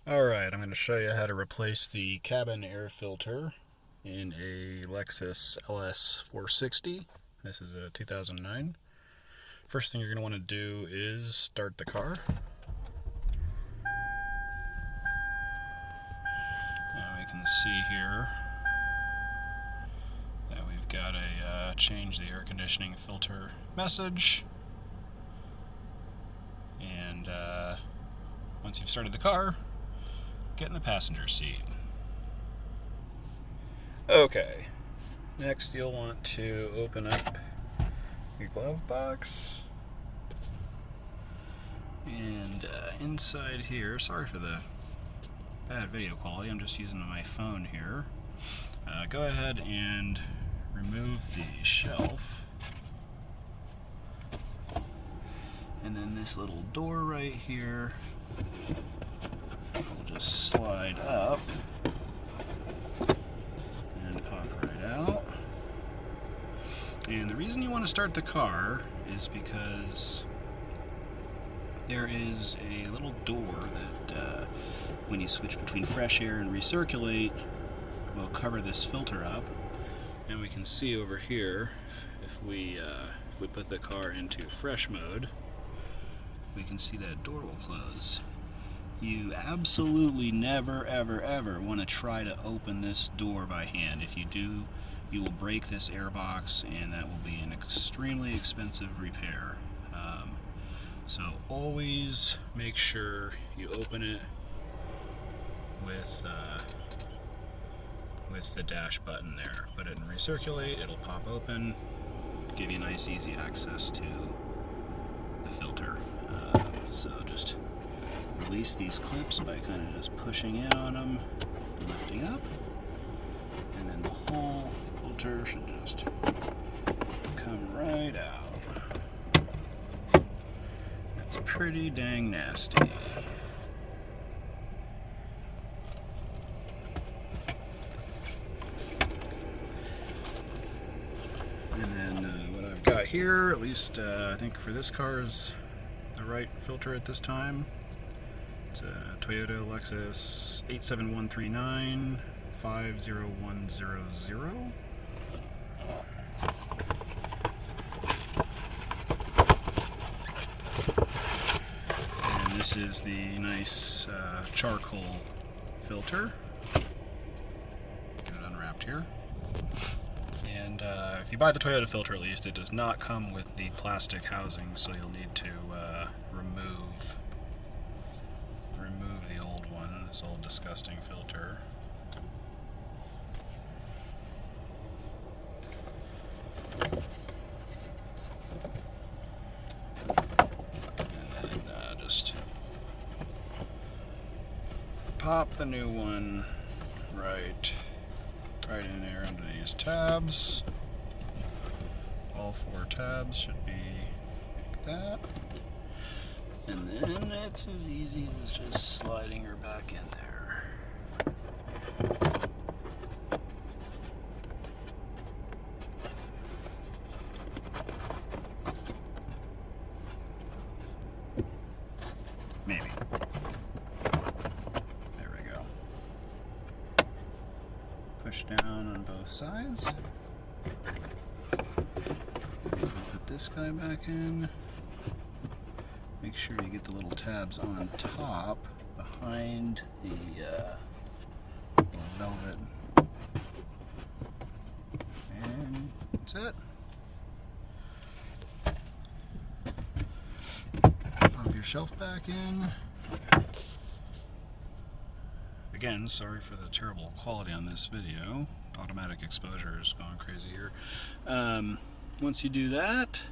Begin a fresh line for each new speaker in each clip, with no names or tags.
Alright, I'm going to show you how to replace the cabin air filter in a Lexus LS 460. This is a 2009. First thing you're going to want to do is start the car. Now we can see here that we've got a change the air conditioning filter message. And once you've started the car, get in the passenger seat. Okay, next you'll want to open up your glove box, and inside here, sorry for the bad video quality, I'm just using my phone here. Go ahead and remove the shelf, and then this little door right here will just slide up and pop right out. And the reason you want to start the car is because there is a little door that when you switch between fresh air and recirculate will cover this filter up. And we can see over here, if we put the car into fresh mode, we can see that door will close. You absolutely never ever want to try to open this door by hand. If you do, you will break this air box, and that will be an extremely expensive repair. So always make sure you open it with the dash button there. Put it in recirculate, it'll pop open, give you nice easy access to the filter. So just release these clips by kind of just pushing in on them, lifting up, and then the whole filter should just come right out. That's pretty dang nasty. And then what I've got here, at least I think for this car, is the right filter at this time. It's a Toyota Lexus 87139 50100. And this is the nice charcoal filter. Get it unwrapped here. And if you buy the Toyota filter, at least, it does not come with the plastic housing, so you'll need to remove the old one, this old disgusting filter. And then just pop the new one right in there under these tabs. All 4 tabs should be like that. And then it's as easy as just sliding her back in there. Maybe. There we go. Push down on both sides. Put this guy back in. Make sure you get the little tabs on top behind the velvet. And that's it. Pop your shelf back in. Again, sorry for the terrible quality on this video. Automatic exposure is going crazy here. Once you do that,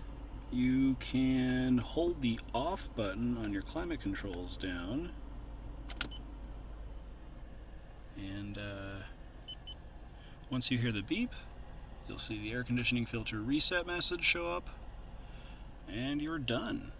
you can hold the off button on your climate controls down, and once you hear the beep, you'll see the air conditioning filter reset message show up, and you're done.